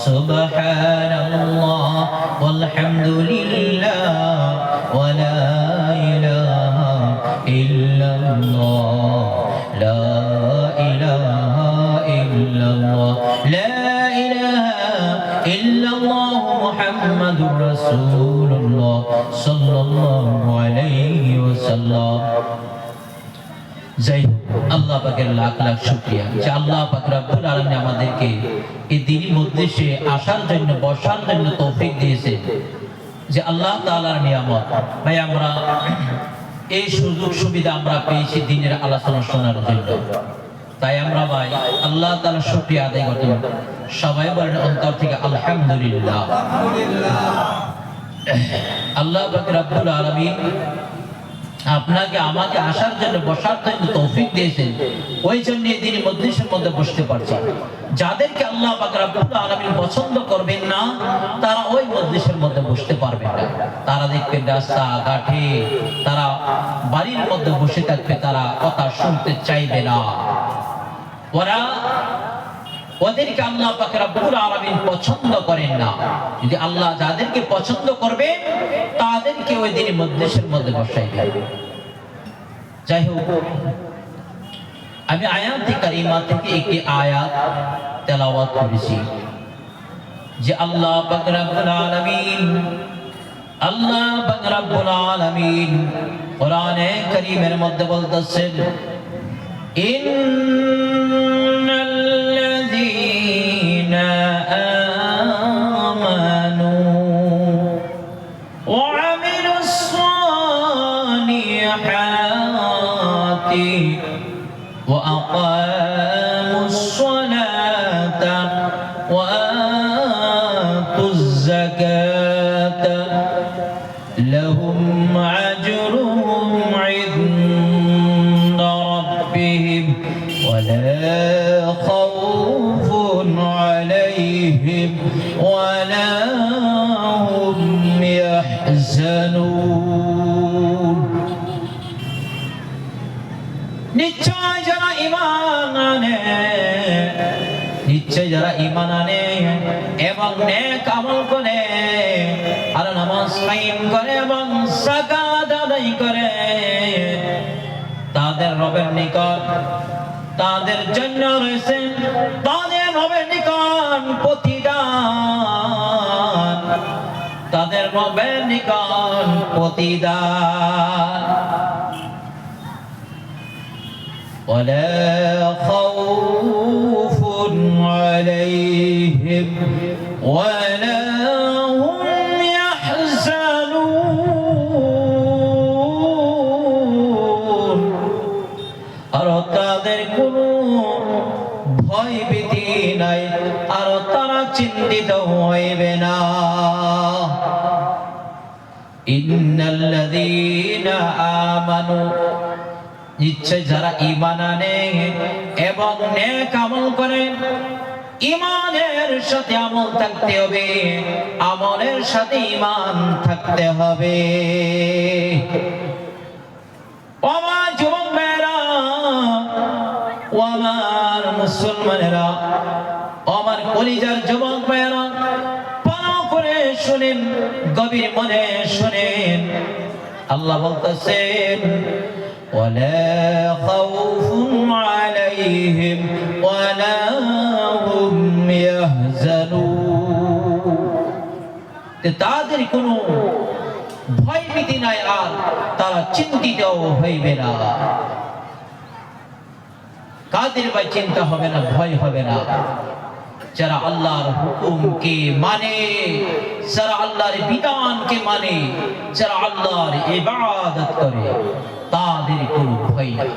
সুবহানাল্লাহ ওয়ালহামদুলিল্লাহ ওয়া লা ইলাহা ইল্লাল্লাহ লা ইলাহা ইল্লাল্লাহ লা ইলাহা ইল্লাল্লাহ মুহাম্মাদুর রাসূলুল্লাহ সাল্লাল্লাহু আলাইহি ওয়াসাল্লাম। যাই হোক, আল্লাহ পাকের লাখ লাখ শুকরিয়া যে আল্লাহ পাক রব্বুল আলামিন আমাদেরকে এই দ্বীনের মজলিসে আসার জন্য, বসার জন্য তৌফিক দিয়েছে, যে আল্লাহ তাআলার নিয়ামত। ভাই, আমরা এই সুযোগ সুবিধা আমরা পেয়েছি দ্বীনের আলোচনা শোনার জন্য। তাই আমরা ভাই আল্লাহ তাআলার শুকরিয়া আদায় করতে হবে। সবাই বলেন অন্তর থেকে আলহামদুলিল্লাহ। আল্লাহ পাক রব্বুল আলামিন আপনাকে আমাকে আসার জন্য, বসার জন্য তৌফিক দিয়েছেন। ওই জন্য এই দিনের মজলিসের মধ্যে বসতে পারছি। যাদেরকে আল্লাহ পাক রব্বুল আলামিন পছন্দ করবেন না, তারা ওই মজলিসের মধ্যে বসতে পারবেন না। তারা দেখবেন রাস্তা ঘাটে, তারা বাড়ির মধ্যে বসে থাকবে, তারা কথা শুনতে চাইবে না। ওদেরকে আল্লাহ পাক রব্বুল আলামিন পছন্দ করেন না। যদি আল্লাহ যাদেরকে পছন্দ করবেন, তাদেরকে ওই দিনের মজলিসের মধ্যে বসাইবেন। যাই হোক, আমি আয়াতে কারিমা থেকে একটি আয়াত তেলাওয়াত করেছি, যে আল্লাহ পাক রব্বুল আলামিন কোরআনে কারীমের মধ্যে বলতেছেন, ইন্নাল্লাযীনা আমানু ওয়া আমিলুস সালিহাতি ওয়া আকামুস সালাতা ওয়া আতুজ যাকাতা লাহুম আজরুহুম ইনদা রাব্বিহিম ওয়া লা খাউফুন আলাইহিম ওয়া লা হুম ইয়াহজানুন। নিশ্চয় যারা ঈমান আনে, নিশ্চয় যারা ঈমান আনে এবং নেক আমল করে, আর নামাজ কায়েম করে এবং যাকাত আদায় করে, তাদের রবের নিকট, তাদের জন্য রয়েছে তাদের রবের নিকট প্রতিদান, তাদের রবের নিকট প্রতিদান। ولا خوف عليهم ولا هم يحزنون। আর তাদের কোনো ভয় ভীতি নাই, আর তারা চিন্তিত হইবে না। ইন্নাল্লাযীনা আমানু, নিশ্চয় যারা ঈমান আনে এবং নেক আমল করে, ঈমানের সাথে আমল থাকতে হবে, আমলের সাথে ঈমান থাকতে হবে। আমার যুবক ভাইরা, আমার মুসলমানেরা, আমার কলিজার যুবক ভাইরা, ভালো করে শুনেন, গভীর মনে শুনেন। আল্লাহ বলতেছেন, ولا خوف عليهم ولا هم يحزنون। তাদের কোনো ভয় ভীতি নাই, আর তারা চিন্তিত হইবে না। কাদের ভাই চিন্তা হবে না, ভয় হবে না? যারা আল্লাহর হুকুমকে মানে, যারা আল্লাহর বিধানকে মানে, যারা আল্লাহর ইবাদত করে, তাদের কোনো ভয় নাই।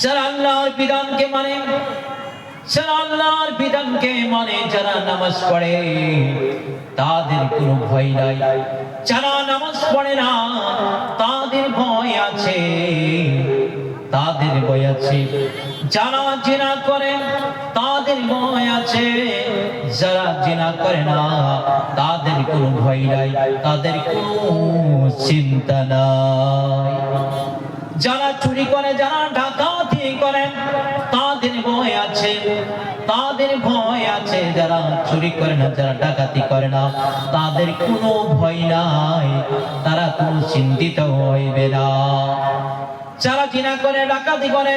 যারা আল্লাহর বিধানকে মানে, যারা আল্লাহর বিধানকে মানে, যারা নামাজ পড়ে, তাদের কোনো ভয় নাই। যারা নামাজ পড়ে না, তাদের ভয় আছে, তাদের ভয় আছে। যারা জিনা করে, তাদের ভয় আছে। যারা জিনা করে না, তাদের কোনো ভয় নাই, তাদের কোনো চিন্তা নাই। যারা চুরি করে, যারা ডাকাতি করে, তাদের ভয় আছে, তাদের ভয় আছে যারা চুরি করে না, যারা ডাকাতি করে না, তাদের কোনো ভয় নাই, তারা কোনো চিন্তিত হইবে না। যারা জিনা করে, ডাকাতি করে,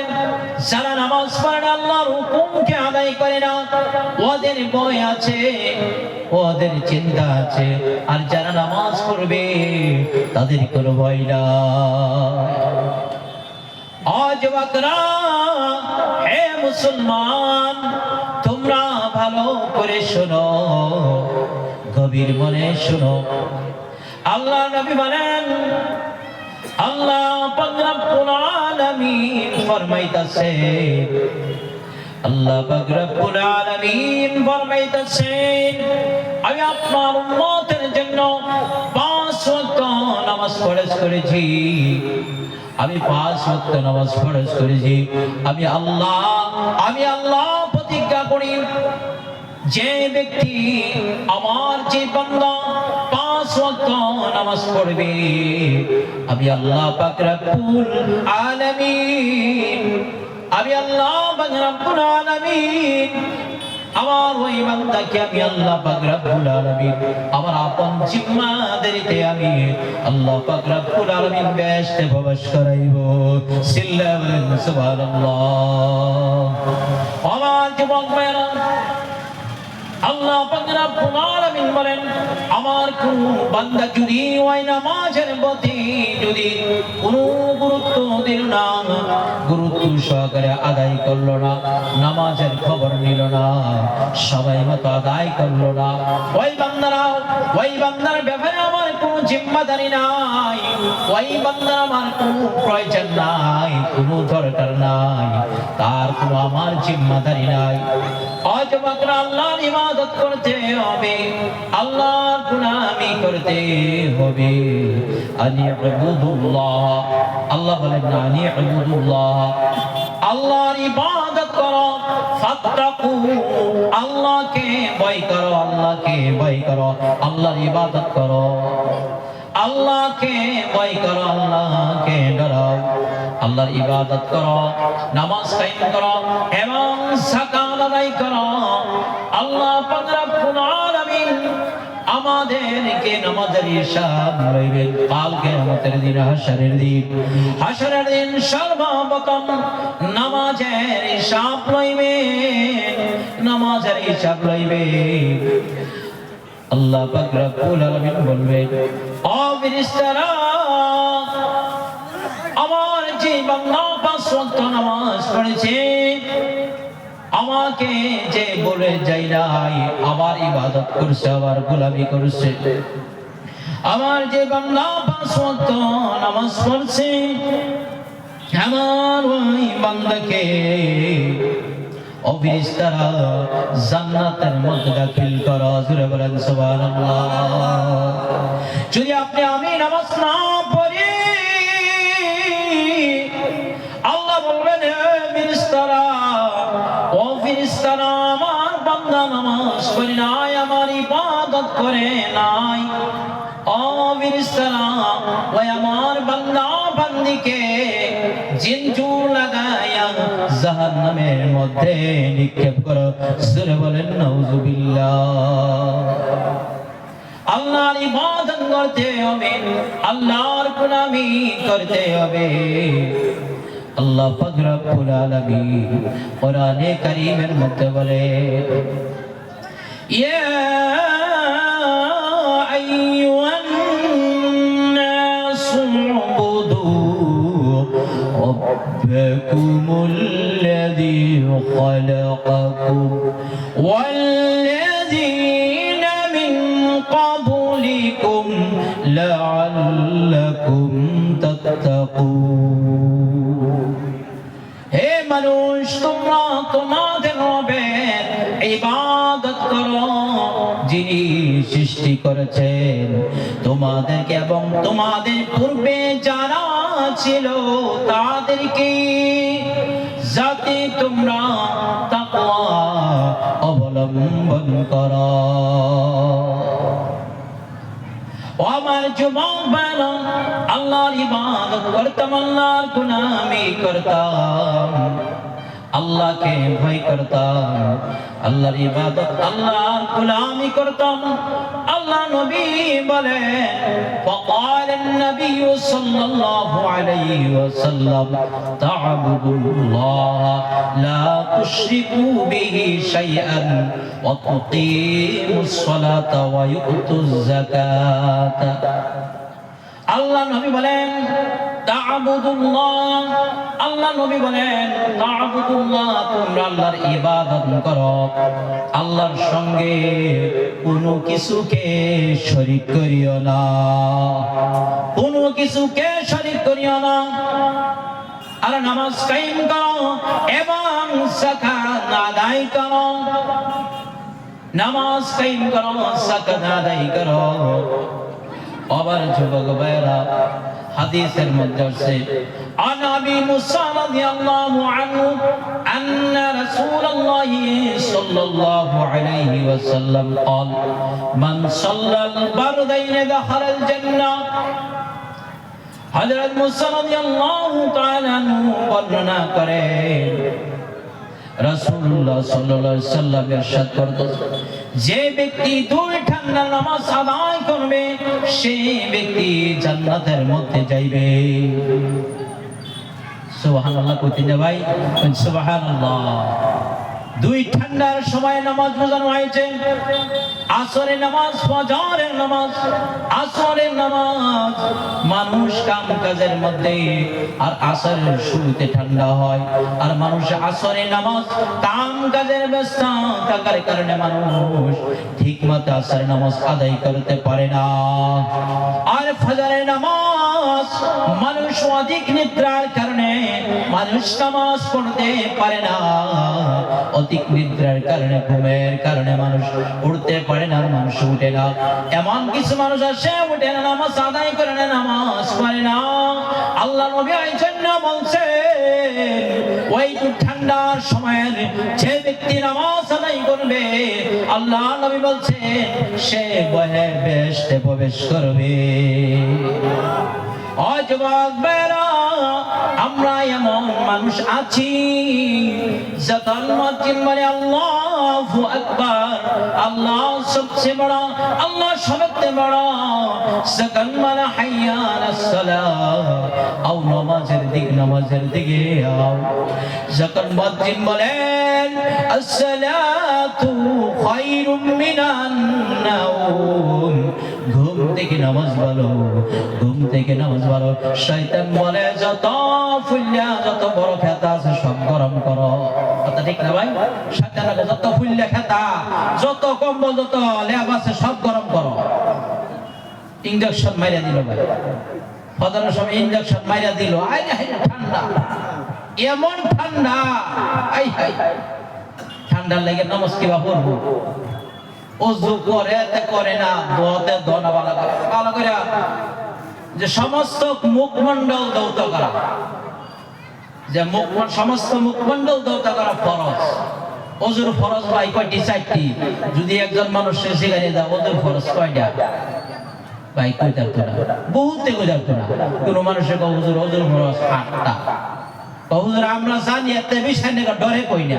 যারা নামাজ পড়ে না, আল্লাহর হুকুমকে আদায় করে না, ওদের ভয় আছে, ওদের চিন্তা আছে। আর যারা নামাজ পড়বে তাদের কোনো ভয় নাই। আজ বাকরা হে মুসলমান, তোমরা ভালো করে শোনো, গভীর মনে শোনো। আল্লাহ নবী বলেন, আল্লাহ পাক রব্বুল আলামিন ফরমাইতাছে, আল্লাহ পাক রব্বুল আলামিন ফরমাইতাছেন, আমি আপনার উম্মতের জন্য 5 ওয়াক্ত নামাজ ফরজ করেছি, আমি 5 ওয়াক্ত নামাজ ফরজ করেছি। আমি আল্লাহ প্রতিজ্ঞা করি, যে ব্যক্তি আমার যে বান্দা 5 ওয়াক্ত নামাজ পড়বে, আমি আল্লাহ পাক রব্বুল আলামিন, আমি আল্লাহ পাক রব্বুল আলামিন আমার ওই বান্দাকে আমি আল্লাহ পাক রব্বুল আলামিন আমার আপন জিম্মাদারিতে আমি আল্লাহ পাক রব্বুল আলামিন বেহেশতে প্রবেশ করাইব। সিল্লা বলেন সুবহানাল্লাহ। আমার যুবক ভাইরা, আল্লাহ পাক রব্বুল আলামিন বলেন, আমার কোন বান্দা যদি ওই নামাজের প্রতি যদি কোনো গুরুত্ব দিল না, গুরুত্ব সহকারে আদায় করলো না, নামাজের খবর নিল না, সবাই মতো আদায় করলো না, ওই বান্দার ব্যাপারে আমার কোনো জিম্মাদারি নাই, ওই বান্দার আমার কোনো প্রয়োজন নাই, কোনো দরকার নাই, তার কোনো আমার জিম্মাদারি নাই। আজ মাত্র আল্লাহর ইবাদত করতে হবে, আল্লাহর গুনাহি করতে হবে। আনিবুদুল্লাহ, আল্লাহ বলেন আনিবুদুল্লাহ, আল্লাহর ইবাদত করো। ফাত্তাকু, আল্লাহকে ভয় করো, আল্লাহকে ভয় করো, আল্লাহর ইবাদত করো, আল্লাহকে ভয় করো, আল্লাহকে ডরাও, আল্লাহর ইবাদত করো, নামাজ কায়েম করো এবং যাকাত আদায় করো। আল্লাহ পাক রব্বুল আলামিন আমাদেরকে নামাজের হিসাব লইবেন কাল কিয়ামতের দিন, হাশরের দিন সর্বপ্রথম নামাজের হিসাব লইবেন, নামাজের হিসাব লইবেন। আল্লাহ পাক রব্বুল আলামিন বলবেন, ও ফেরেশতারা, আমার যে বান্দা 5 ওয়াক্ত নামাজ পড়েছে, আমাকে যে বলে যাই নাই, আমার ইবাদত করছে, আমার গোলামি করছে, আমার যে বান্দা 5 ওয়াক্ত নামাজ পড়ছে, আমার ওই বান্দাকে ও ফেরেশতারা জান্নাতের মধ্যে দাখিল করো। জোরে বলেন সুবহানাল্লাহ। যদি আমি নামাজ না পড়ি, আল্লাহ বলবেন, ফেরেশতারা, ও ফেরেশতারা, আমার বান্দা নামাজ পড়ে নাই, আমার ইবাদত করে নাই, ও ফেরেশতারা, ওই আমার বান্দা বান্দিকে জিনজু লাগায়া জাহান্নামের মধ্যে নিক্ষেপ করো। জোরে বলেন নাউজুবিল্লাহ। আল্লাহর ইবাদত করতে হবে, আল্লাহর গোলামি করতে হবে। আল্লাহ পাক রব্বুল আলামিন কোরআনে কারীমের মধ্যে বলে, ইয়া আইয়ুহান নাসু উবুদু রাব্বাকুমুল্লাযী খালাকাকুম ওয়াল্লাযীনা মিন ক্বাবলিকুম লাআল্লাকুম তাত্তাকুন। হে মানুষ, তোমরা তোমাদের রবের ইবাদত করো, যিনি সৃষ্টি করেছেন তোমাদেরকে এবং তোমাদের পূর্বে যারা ছিল তাদেরকে, যাতে তোমরা তাকওয়া অবলম্বন করো। আমার যুবক ভাইরা, আল্লাহর ইবাদত করতাম, আল্লাহর গোলামি করতাম, আল্লাহকে ভয় করতাম, আল্লাহর ইবাদত, আল্লাহর গোলামি করতাম। আল্লাহ নবী বলেন, فقال النبي صلى الله عليه وسلم تعبدوا الله لا تشركوا به شيئا وتقيموا الصلاة ويؤتوا الزكاة। আল্লাহ নবী বলেন তা'বুদুল্লাহ, আল্লাহ নবী বলেন তা'বুদুল্লাহ, তোমরা আল্লাহর ইবাদত করো, আল্লাহর সঙ্গে কোনো কিছুকে শরীক করিও না, কোনো কিছুকে শরীক করিও না। আর নামাজ কায়েম করো এবং যাকাত আদায় করো, নামাজ কায়েম করো, যাকাত আদায় করো। আবার যুবক ভাইরা, হাদিসের মধ্যে আছে আন আবি মুসা রাদিয়াল্লাহু আনহু আন্না রাসূলুল্লাহি সাল্লাল্লাহু আলাইহি ওয়াসাল্লাম قال من صلى البردين دخل الجنة। হযরত মুসা রাদিয়াল্লাহু তাআলা আনহু বর্ণনা করেন, রাসূলুল্লাহ সাল্লাল্লাহু আলাইহি ওয়াসাল্লাম ইরশাদ করতেন, যে ব্যক্তি দুই ঠান্ডা নামাজ আদায় করবে সেই ব্যক্তি জান্নাতের মধ্যে যাইবে। সুবহানাল্লাহ কইতে না ভাই, সুবহানাল্লাহ। দুই ঠান্ডার সময় নামাজ বোঝানো হয়েছে, আসরের নামাজ, ফজরের নামাজ। আসরের নামাজ মানুষ কাম কাজের মধ্যে, আর আসরের শুরুতে ঠান্ডা হয়, আর মানুষ আসরের নামাজ কাম কাজের ব্যস্ত থাকার কারণে মানুষ ঠিকমতো আসরের নামাজ আদায় করতে পারে না। আর ফজরের নামাজ মানুষ অধিক নিদ্রার কারণে মানুষ নামাজ পড়তে পারে না, অধিক নিদ্রার কারণে, ঘুমের কারণে মানুষ উঠতে পারে না, মানুষ উঠে না। এমন কিছু মানুষ আছে উঠে না, নামাজ আদায় করে না, নামাজ পড়ে না। আল্লাহ নবী এই জন্য বলছেন, ওই ঠান্ডার সময়ের যে ব্যক্তি নামাজ আদায় করবে, আল্লাহ নবী বলছেন সে বেহেশতে প্রবেশ করবে। ও যুবক ভাইরা, আমরা এমন মানুষ আছি যখন মুয়াজ্জিন বলে আল্লাহু আকবার, আল্লাহ সবচেয়ে বড়, আল্লাহ সবচেয়ে বড়, যখন বলে হাইয়া আলাস সালাহ, আও নামাজের দিকে আও, যখন মুয়াজ্জিন বলেন আসসালাতু খায়রুম মিনান নাওম, ঘুম থেকে নামাজ বলো, ঘুম থেকে নামাজ বলো। শয়তান বলে যত ফুল্লা, যত বড় খেতা আছে সব গরম করো। কথা ঠিক না ভাই? শয়তান বলে যত ফুল্লা খেতা, যত কম্বল, যত লেপ আছে সব গরম করো। ইনজেকশন মাইরা দিল ভাই, ফজরের সময় ইনজেকশন মাইরা দিল, আই হাই ঠান্ডা, এমন ঠান্ডা, আই হাই ঠান্ডার লেগে নামাজ কিবা পড়বো? ওযু করে না, দোয়াতে দোনা ভালো করে, যে সমস্ত মুখমণ্ডল দৌত করা, যে সমস্ত মুখমণ্ডল দৌত করা ফরজ। ওযুর ফরজ ভাই কয়টি? 4টি। যদি একজন মানুষের শিখাই দেয় ওযুর ফরজ কয়টা ভাই? কয়টা? বহুতে কয়টা না। কোন মানুষের ওযুর ফরজ 8টা। হুজুর আমরা জানি এত বিষয় নিয়ে ডরে কই না,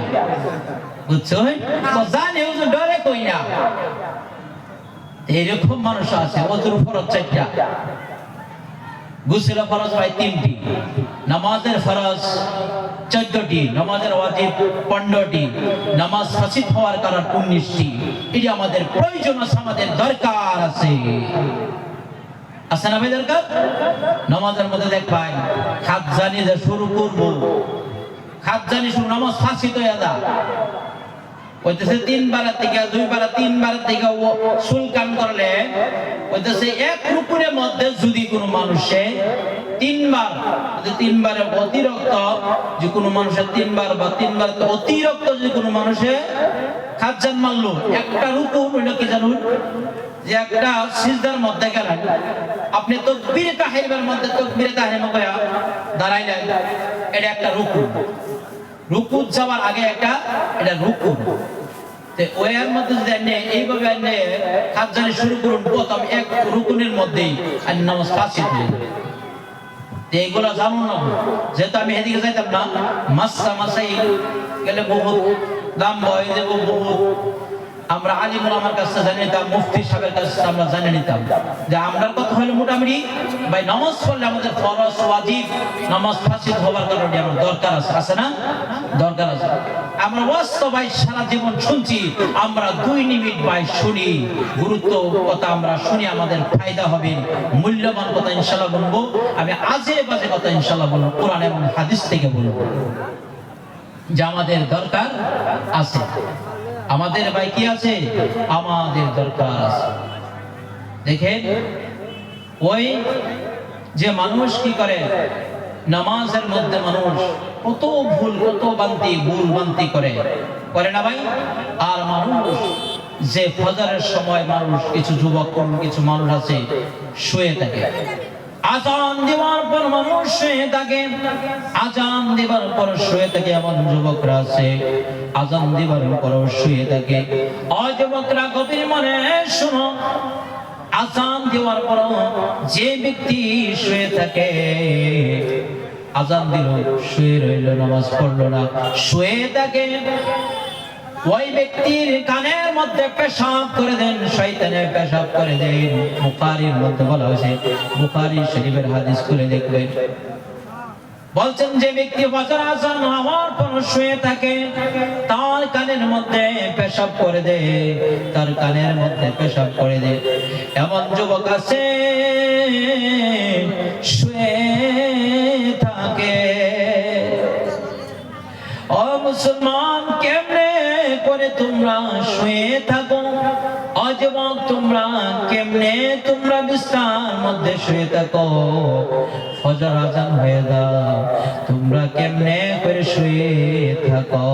বুঝছো? জানি হুজুর ডরে কই না। এরকম মানুষ আছে, ওযুর ফরজ 4টা, গোসল ফরজ ভাই 3টি, নামাজের ফরজ 14টি, নামাজের ওয়াজিব 15টি, নামাজ ফাসিদ হওয়ার কারণ 19টি। এটি আমাদের প্রয়োজন আছে, আমাদের দরকার আছে, আছে না ভাই দরকার? নামাজের মধ্যে দেখ ভাই, হাত জানি যে শুরু করবো, হাত জানি শুরু, নামাজ ফাসিদ হয়ে যা কইতেছে 3 বারের থেকে 2 বার 3 বারের থেকে সুলকান করলে কইতেছে এক রুকুনের মধ্যে যদি কোনো মানুষে 3 বারের অতিরিক্ত, যে কোনো মানুষের 3 বার বা 3 বার অতিরিক্ত যদি কোনো মানুষে খাজ্জান মারলো, একটা রুকু হইল কি জানুন, যে একটা সিজদার মধ্যে গেলেন আপনি, তাকবীরে তাহরিমের মধ্যে তাকবীরে তাহরিমে কইয়া দাঁড়াইলেন, এটা একটা রুকু। রুকু যাওয়ার আগে একটা এটা রুকু, তে ওয়ার মধ্যে যদি আপনি এইভাবে আপনি খাজ্জানি শুরু করুন প্রথম এক রুকুনের মধ্যেই আর নামাজ ফাসিদ হয়ে যাবে। এইগুলা জানো না, যেহেতু আমি এদিকে যাইতাম না, মাসাই গেলে বহুত দাম বয় দেব বহুত। আমরা আলিমুল আমার কাছে জানি নিতাম, মুফতি সাহেবের কাছে আমরা জানি নিতাম যে আমরার কথা হলো মোটামুটি ভাই নামাজ পড়লে আমাদের ফরজ ওয়াজিব নামাজ ফাসিদ হওয়ার কারণে আমার দরকার আছে না, দরকার আছে। আমরা বাস্তব ভাই সারা জীবন শুনছি, আমরা 2 মিনিট ভাই শুনি, গুরুত্ব কথা আমরা শুনি, আমাদের ফায়দা হবে, মূল্যবান কথা ইনশাআল্লাহ বলবো। আমি আজে বাজে কথা ইনশাআল্লাহ বলবো, কোরআন এবং হাদিস থেকে বলবো যে আমাদের দরকার আছে। আমাদের ভাই কি আছে? আমাদের দরকার আছে। দেখেন ওই যে মানুষ কি করে, নামাজের মধ্যে মানুষ কত ভুল, কত ভুল বান্তি করে না ভাই? আর মানুষ যে ফজরের সময় মানুষ কিছু যুবক কিছু মানুষ আছে শুয়ে থাকে, আজান দেওয়ার পর মানুষ শুয়ে থাকে, আজান দেওয়ার পর শুয়ে থাকে। এমন যুবকরা আছে আজান দেওয়ার পর শুয়ে থাকে। ও যুবকরা গভীর মনে শোনো, আজান দেওয়ার পর যে ব্যক্তি শুয়ে থাকে, আজান দিল শুয়ে রইল, নামাজ পড়লো না, শুয়ে থাকে, ওই ব্যক্তির কানের মধ্যে পেশাব করে দেন, শয়তানে পেশাব করে দেন। বুখারীর মধ্যে বলা হয়েছে, বুখারী শরীফের হাদিস খুলে দেখবেন, বলছেন যে ব্যক্তি ফজর আজান হওয়ার পর শুয়ে থাকে, তার কানের মধ্যে পেশাব করে দেয়, তার কানের মধ্যে পেশাব করে দেয়। এমন যুবক আছে শুয়ে থাকে। ও মুসলমান, কেমনে করে তোমরা শুয়ে থাকো? ও যুবক, তোমরা কেমনে তোমরা বিছানার মধ্যে শুয়ে থাকো? ফজর আজান হয়ে দাও, তোমরা কেমনে করে শুয়ে থাকো?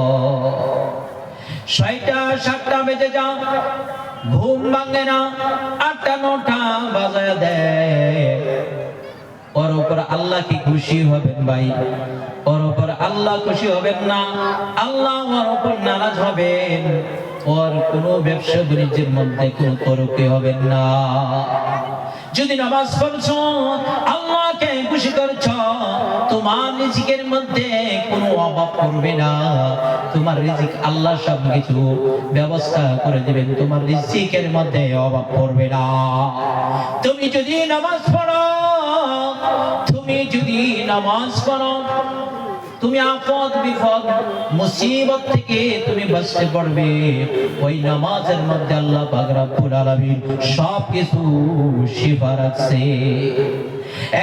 6টা 7টা বেজে যাও, ঘুম ভাঙে না, 8টা 9টা বাজায় দেয়। ওর উপর আল্লাহ কি খুশি হবেন ভাই? ওর উপর আল্লাহ খুশি হবেন না, আল্লাহ ওর উপর নারাজ হবেন। ওর কোনো ব্যবসা বাণিজ্যের মধ্যে কোনো তরক্কি হবেন না। যদি নামাজ পড়ছো, আল্লাহকে খুশি করছো, তোমার রিজিকের মধ্যে কোনো অভাব পড়বে না। তোমার রিজিক আল্লাহ সবকিছু ব্যবস্থা করে দিবেন, তোমার রিজিকের মধ্যে অভাব পড়বে না। তুমি যদি নামাজ পড়ো, তুমি যদি নামাজ পড়ো, তুমি আপদ বিপদ মুসিবত থেকে তুমি বাঁচতে পারবে। ওই নামাজের মধ্যে আল্লাহ পাক রব্বুল আলামিন সবকিছু শিফা রাখছে।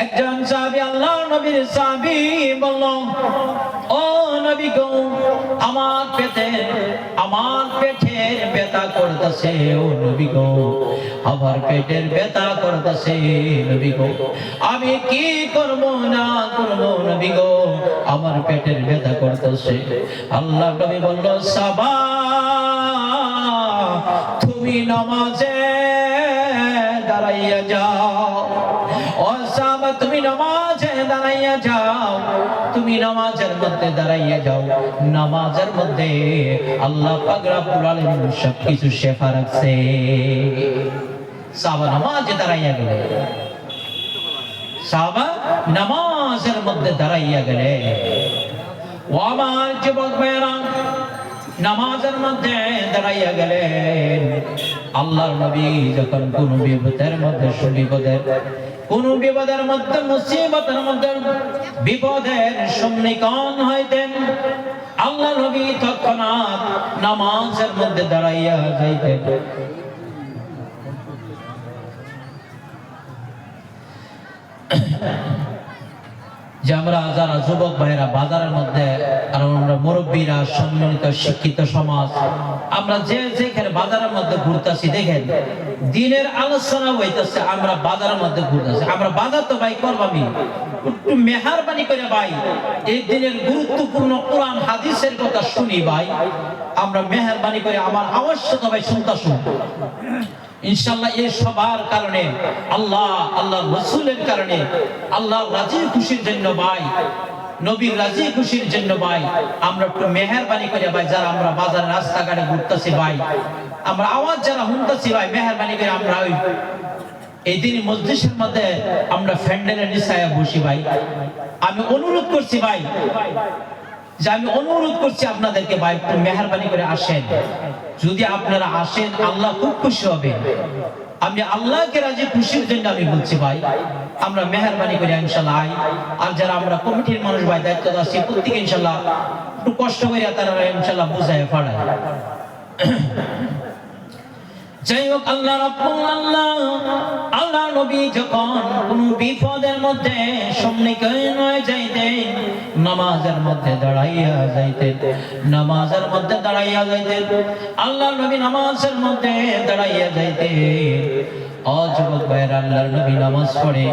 একজন সাহাবী, আল্লাহর নবীর সাহাবী বলল, ও নবী গো, আমার পেটের ব্যথা করতেছে। ও নবী গো, আমার পেটের ব্যথা করতেছে। নবী গো, আমি কি করব না করব? নবী গো, আমার পেটের ব্যথা করতেছে। আল্লাহর নবী বলল, সাবা, তুমি নামাজে দাঁড়াইয়া যাও। ও সাবা, তুমি নামাজে দাঁড়াইয়া যাও, তুমি নামাজের মধ্যে দাঁড়াইয়া যাও। নামাজের মধ্যে আল্লাহ পাক রব্বুল আলামিন সবকিছু শিফা রাখছে। সাহাবা নামাজে দাঁড়াইয়া গেলে, সাহাবা নামাজের মধ্যে দাঁড়াইয়া গেলে। ও আমার যুবক ভাইরা, নামাজের মধ্যে দাঁড়াইয়া গেলেন। আল্লাহর নবী যখন কোন বিপদের মধ্যে, কোন বিপদের মধ্যে, মুসিবতের মধ্যে, বিপদের সম্মুখীন হইতেন, আল্লাহ নবী তৎক্ষণাৎ নামাজের মধ্যে দাঁড়াইয়া যাইতেন। যে আমরা যারা যুবক ভাইরা বাজারের মধ্যে, আর আমরা মুরব্বীরা, সম্মানিত শিক্ষিত সমাজ, আমরা যে যেখানে বাজারের মধ্যে ঘুরতেছি, দেখেন দিনের আলোচনা হইতেছে, আমরা বাজারের মধ্যে ঘুরতেছি। আমরা বাজার তো ভাই করবামি, একটু মেহরবানি করে ভাই এই দিনের গুরুত্বপূর্ণ কোরআন হাদিসের কথা শুনি ভাই, আমরা মেহরবানি করে আমার আবশ্যক ভাই শুনতাছি। ইনশাআল্লাহ এই সবার কারণে, আল্লাহর রাসূলের কারণে, আল্লাহর রাজি খুশির জন্য ভাই, নবীর রাজি খুশির জন্য ভাই, আমরা একটু মেহেরবানি করে ভাই, যারা আমরা বাজারে রাস্তাঘাটে ঘুরতেছি ভাই, আমরা আওয়াজ যারা শুনতেছি ভাই, মেহেরবানি করে আমরা ওই এই দিন মজলিসের মধ্যে আমরা ফ্যান্ডেলের নিচায় বসি ভাই, আমি অনুরোধ করছি ভাই, যে আমি অনুরোধ করছি আপনাদেরকে ভাই, একটু মেহেরবানি করে আসেন। যদি আপনারা আসেন আল্লাহ খুব খুশি হবে। আমি আল্লাহকে রাজি খুশির জন্য আমি বলছি ভাই, আমরা মেহেরবানি করে ইনশাআল্লাহ আই। আর যারা আমরা কমিটির মানুষ ভাই, দায়িত্ব আছি, প্রত্যেকে ইনশাআল্লাহ একটু কষ্ট করে তারা ইনশাআল্লাহ বুঝায় ফাড়ায়। যাই হোক, আল্লাহ রাব্বুল আল্লাহ নবী যখন কোন বিপদের মধ্যে সম্মুখীন হয়ে যাইতেন, নামাজের মধ্যে দাঁড়াইয়া যাইতেন, নামাজের মধ্যে দাঁড়াইয়া যাইতেন, আল্লাহ নবী নামাজের মধ্যে দাঁড়াইয়া যাইতেন। ও যুবক ভাইরা, আল্লাহর নবী নামাজ পড়ে,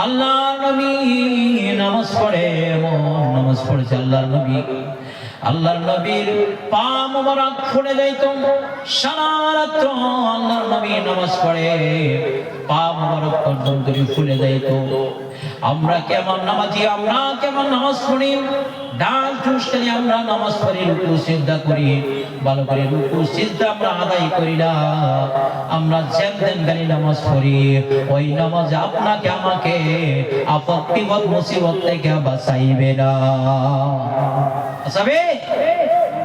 আল্লাহ নবী নামাজ পড়ে, এমন নামাজ পড়েছে আল্লাহর নবী, আল্লাহর নবীর পা মোবারক ফুলে যাইত। সারা রাত্র আল্লাহর নবী নামাজ পড়ে, পা মোবারক পর্যন্ত ফুলে যাইত। আমরা কেমন নামাজি, আমরা কেমন নামাজ পড়ি, ডাল টুসকানি আমরা নামাজ পড়ি, রুকু সিজদা করি, ভালো করে রুকু সিজদা আমরা আদায় করি না। আমরা যেমন গানি নামাজ পড়ি, ওই নামাজ আপনাকে আমাকে আপদ বিপদ মুসিবত থেকে বাঁচাইবে না, বাঁচাবে,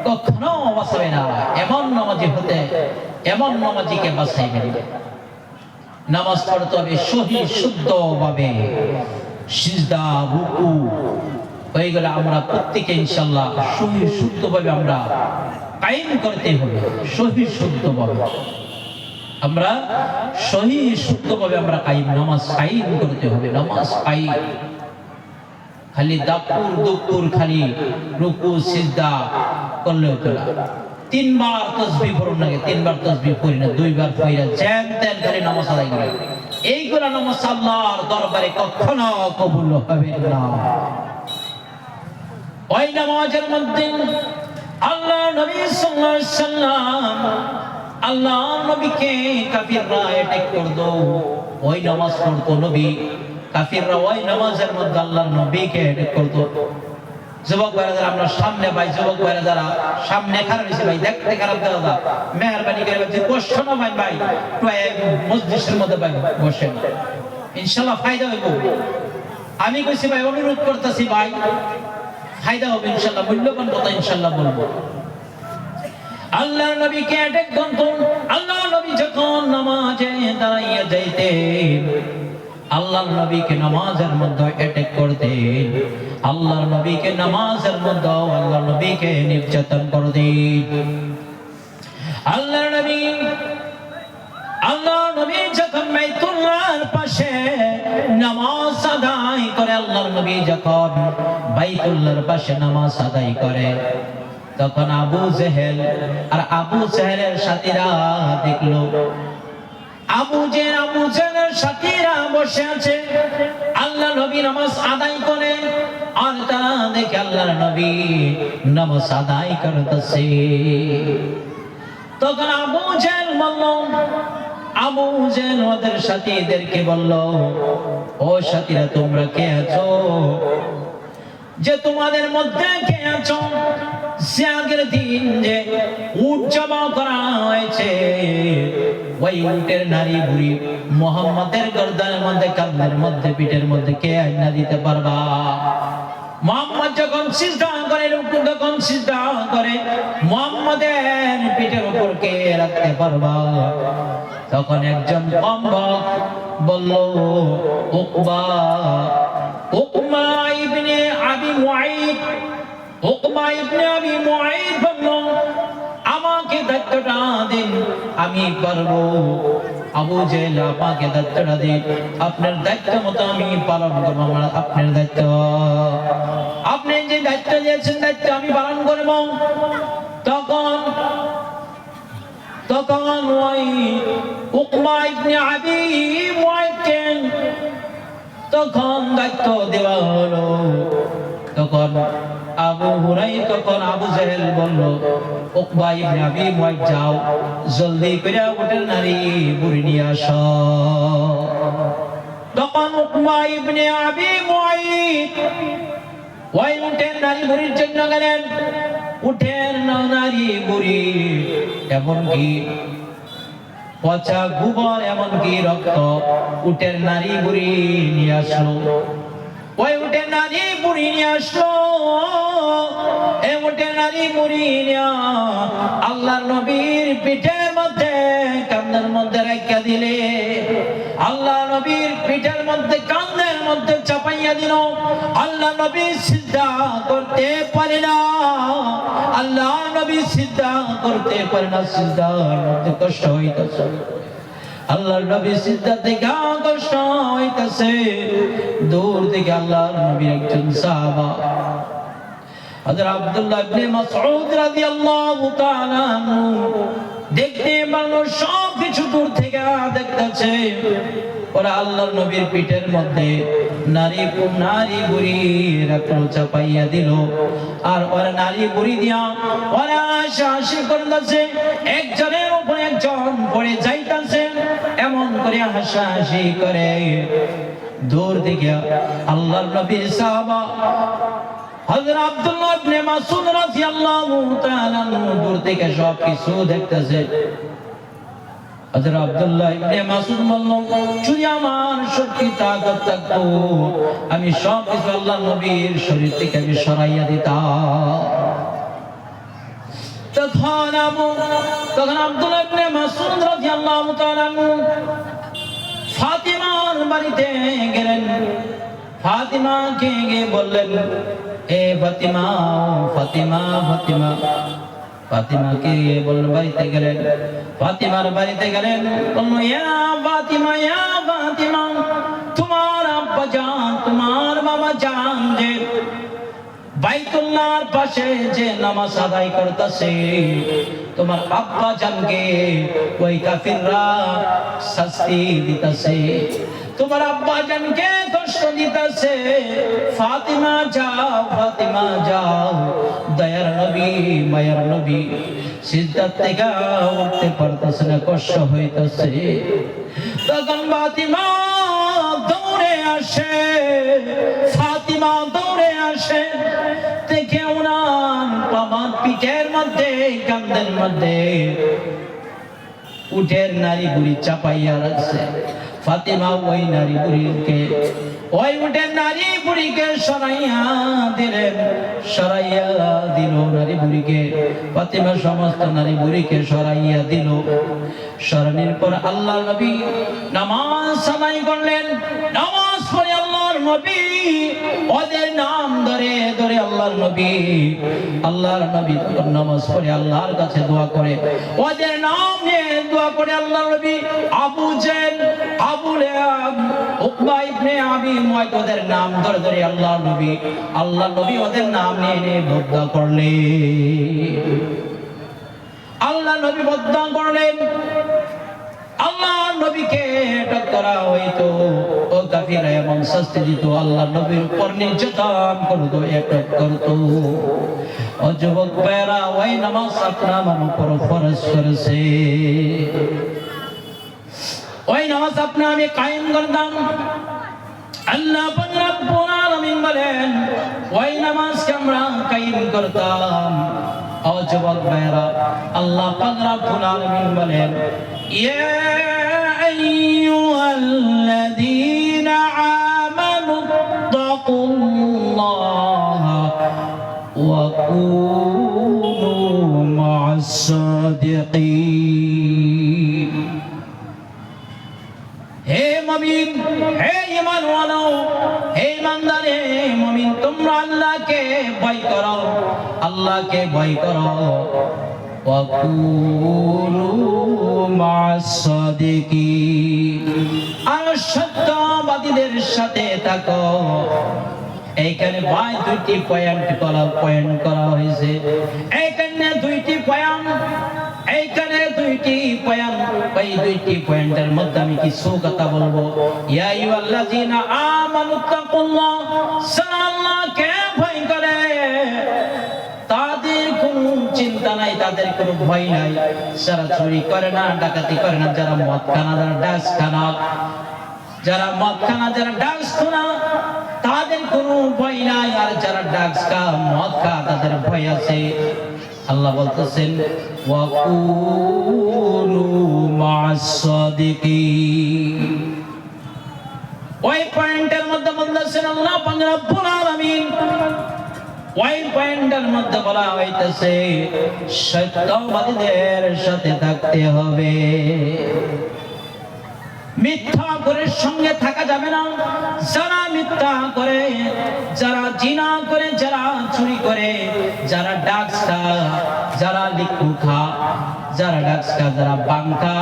কখনো বাঁচাবে না। এমন নামাজি হতে, এমন নামাজিকে বাঁচাইবে না। নামাজ পড়তে হবে সহি শুদ্ধ ভাবে, সিজদা রুকু হয়ে গেলে আমরা প্রত্যেকে ইনশাআল্লাহ সহি শুদ্ধ ভাবে আমরা কায়েম করতে হবে। সহি শুদ্ধ ভাবে আমরা, সহি শুদ্ধ ভাবে আমরা কায়েম, নামাজ কায়েম করতে হবে। নামাজ কায়েম, খালি দাপুর দুপুর খালি রুকু সিজদা করলে হতো না। 3 বার তাসবিহ পড়ুন না, 3 বার তাসবিহ পড়ি না, 2 বার পড়া যেন তেন খালি নামাজ আদায় করে, এইগুলা নামাজ আল্লাহর দরবারে কখনো কবুল হবে না। ওই নামাজের মধ্যে আল্লাহ নবী সাল্লাল্লাহু আলাইহি সাল্লাম, আল্লাহ নবীকে কাফিররা অ্যাটাক করতো, ওই নামাজ পড়তো নবী, কাফিররা ওই নামাজের মধ্যে আল্লাহর নবীকে অ্যাটাক করতো। যুবক ভাইরা যারা আমরা সামনে ভাই, যুবক ভাইরা যারা সামনে খারাপ হয়েছে ভাই, দেখতে খারাপ দাদা, মেহরবানি করে যদি কষ্ট না ভাই, ভাই মসজিদের মধ্যে ভাই বসেন, ইনশাআল্লাহ ফায়দা হইব। আমি কইছি ভাই, অনুরোধ করতেছি ভাই, ফায়দা হবে ইনশাআল্লাহ, মূল্যবান কথা ইনশাআল্লাহ বলবো। আল্লাহর নবীকে অ্যাটাক করতো, আল্লাহর নবী যখন নামাজে দাঁড়াইয়া যাইতেন, আল্লাহর নবীকে নামাজের মধ্যে অ্যাটাক করতেন, আল্লাহর নবীকে নামাজের মধ্যে আল্লাহর নবীকে নির্যাতন করতেন। আল্লাহর নবী যখন বাইতুল্লাহর পাশে নামাজ আদায় করে, আল্লাহর নবী যখন বাইতুল্লাহর পাশে নামাজ আদায় করে, তখন আবু জেহেল আর আবু জেহেলের সাথীরা দেখলো, আবু জেহেলের সাথীরা বসে আছে, আল্লাহ নবী নামাজ আদায় করে, আর তারা দেখে আল্লাহর নবী নামাজ আদায় করতেছে। তখন আবু জেহেল বলল, আবু জেহেল ওদের সাথীদেরকে বলল, ও সাথীরা তোমরা কে আছো, যে তোমাদের মধ্যে কে আছো সে আগের দিন যে উট জমা করা হয়েছে, ওই উটের নারী বুড়ি মুহাম্মাদের গর্দানের মধ্যে, কাঁধের মধ্যে, পিঠের মধ্যে কে আইনা দিতে পারবা? মুহাম্মদ যখন সিজদা করে, রুকু যখন সিজদা করে, মুহাম্মাদের পিঠের উপর কে রাখতে পারবা? তখন একজন কমবক বলল, উকবা ইবনে আবি মুআইদ, উকবা ইবনে আবি মুআইদ বলল, আমাকে দায়িত্বটা দিন, আমি পারবো। আবু জেহেল, আমাকে দায়িত্বটা দিন, আপনার দায়িত্ব মতো আমি পালন করবো। আপনার দায়িত্ব, আপনি যে দায়িত্ব দিয়েছেন, দায়িত্ব আমি পালন করবো। তখন ওই উকবা ইবনে আবি মুআইদকে তখন দায়িত্ব দেওয়া হলো। তখন আবু জেহেল বলল, উকবা ইবনে আবি মুআইদ যাও, জলদি করে উটের নারী বুড়ি নিয়ে আসো। তখন উকবা ইবনে আবি মুআইদ ওই উটের নারী বুড়ির জন্য গেলেন। উটের নারী বুড়ি এমনকি পচা গোবর এমনকি রক্ত উটের নারী বুড়ি নিয়ে আসলো। ওই উটের নারী বুড়ি নিয়ে আসলো। এই উটের নারী বুড়ি নিয়ে আল্লাহর নবীর পিঠের মধ্যে কান্দের মধ্যে রেখে দিলে। আল্লাহ নবীর পিঠের মধ্যে কান্দের মধ্যে চাপাইয়া দিল। আল্লাহ নবী সিজদা করতে পারে না। আল্লাহ নবী সিজদা করতে পারে না। সিজদার মধ্যে কষ্ট হইতেছে। আল্লাহর নবী সিজদা থেকে কষ্ট হইতেছে। দূর থেকে আল্লাহর নবীর একজন সাহাবা হযরত আব্দুল্লাহ ইবনে মাসউদ রাদিয়াল্লাহু তাআলা দেখতে মানুষ সব কিছু দূর থেকে দেখতেছে। ওরা আল্লাহর নবীর পিঠের মধ্যে নারী বুড়ি রাখলো, চাপাইয়া দিল। আর ওরা নারী বুড়ি দিয়া ওরা হাসাহাসি করতেছে। একজনের উপরে একজন পড়ে যাইতেছে। এমন করে হাসাহাসি করে দূর থেকে আল্লাহর নবীর সাহাবা হযরত আব্দুল্লাহ ইবনে মাসউদ রাদিয়াল্লাহু তাআলা দূর থেকে সব কিছু দেখতেছে। হযরত আব্দুল্লাহ ইবনে মাসউদ বললেন, যদি আমার শক্তি তাকত থাকতো আমি সব কিছু আল্লাহর নবীর শরীর থেকে আমি সরাইয়া দিতাম। তখন আব্দুল্লাহ ইবনে মাসউদ রাদিয়াল্লাহু তাআলা ফাতিমার বাড়িতে গেলেন। ফাতিমাকে গিয়ে বললেন, এ ফাতিমা, ফাতিমা, ফাতিমা। ফাতিমাকে বললেন, বাড়িতে গেলেন। ফাতিমার বাড়িতে গেলেন। বললেন, ইয়া ফাতিমা, ইয়া ফাতিমা, তোমার আব্বা জান, তোমার বাবা জান যে বাইতুল্লাহর পাশে যে নামাজ আদায় করতেছে, তোমার আব্বা জানকে ওই কাফিররা শাস্তি দিতেছে, তোমার আব্বা জানকে কষ্ট দিতেছে। ফাতিমা যাও, ফাতিমা যাও। দয়ার নবী, মায়ার নবী সিজদা থেকে উঠতে পারতেছে না, কষ্ট হইতেছে। তখন ফাতিমা দৌড়ে আসে। ফাতিমা দৌড়ে আসে। দেখে ওনার বাবার পিঠের মধ্যে কান্দের মধ্যে উটের নারী বুড়ি চাপাইয়া রাখছে। ফাতিমা ওই নারী বুড়িকে, ওই উটের নারী বুড়িকে সরাইয়া দিলেন। সরাইয়া দিল নারী বুড়িকে। ফাতিমা সমস্ত নারী বুড়িকে সরাইয়া দিল। সরানোর পর আল্লাহর নবী নামাজ আদায় করলেন। নামাজ পড়ে আল্লাহর নবী ওদের নাম ধরে ধরে আল্লাহর নবী নামাজ পড়ে আল্লাহর কাছে দোয়া করে, ওদের নাম নিয়ে দোয়া করে আল্লাহর নবী আবু জেল, আবু লাহাব, উকবা ইবনে আবি মুআইত ওদের নাম ধরে ধরে আল্লাহর নবী ওদের নাম নিয়ে বদদুয়া করলেন। আল্লাহ নবী বদদুয়া করলেন। আল্লাহর নবীকে আটক করা হইতো, ও কাফিররা এমন শাস্তি দিত, আল্লাহর নবীর উপর নির্যাতন করতো, আটক করতো। ও যুবক ভাইরা, ওই নামাজ আপনার আমার উপর ফরজ করেছে। ওই নামাজ আপনি আমি কায়েম করতাম। আল্লাহ পাক রব্বুল আলামিন বলেন, ওই নামাজকে আমরা কায়েম করতাম। ও যুবক ভাইরা, আল্লাহ পাক রব্বুল আলামিন বলেন, ইয়া আইয়ুহাল্লাযীনা আমানু তাকুল্লাহা ওয়া কুনু মা'আস সাদিকিন। হে মুমিন, হে ঈমানওয়ালা, হে ঈমানদার, হে মুমিন, তোমরা আল্লাহকে ভয় করো, আল্লাহকে ভয় করো। ওয়া কুনু মা'আস সাদিকিন, আর সত্যবাদীদের সাথে থাকো। এইখানে ভাই দুইটি পয়েন্ট করা হয়েছে। এইখানে দুইটি পয়েন্ট, এইখানে দুইটি পয়েন্ট। এই দুইটি পয়েন্টের মধ্যে আমি কিছু কথা বলবো। ইয়া আইয়ুহাল্লাযীনা আমানু তাকুল্লাহ, যারা আল্লাহকে ভয় করে তাদের কোনো চিন্তা নাই, তাদের কোনো ভয় নাই। যারা চুরি করে না, ডাকাতি করে না, যারা মদ খানা, যারা ড্রাগস খানা, যারা মদ খানা, যারা ড্রাগস খানা, তাদের কোনো ভয় নাই। আর যারা ড্রাগস খা, মদ খা, তাদের ভয় আছে। আল্লাহ বলতেছেন ওয়া কুনু মা'আস সাদিকিন। ওই পয়েন্টের মধ্যে বলতেছেন আল্লাহ পাক রব্বুল আলামিন, ওই পয়েন্টের মধ্যে বলা হইতেছে সত্যবাদীদের সাথে থাকতে হবে, মিথ্যাচরের সঙ্গে থাকা যাবে না। যারা মিথ্যা করে, যারা জিনা করে, যারা চুরি করে, যারা ডাকসা, যারা লিকুখা, যারা ডাকসা, যারা বাঙ্কা,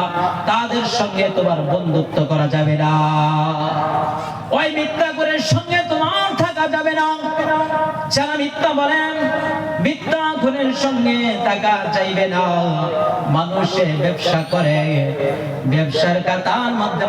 তাদের সঙ্গে তোমার বন্ধুত্ব করা যাবে না। ওই মিথ্যাচরের সঙ্গে তোমার থাকা যাবে না। যারা মিথ্যা বলেন, মিথ্যাচরের সঙ্গে থাকা যাইবে না। মানুষে ব্যবসা করে, ব্যবসার কাতার মধ্যে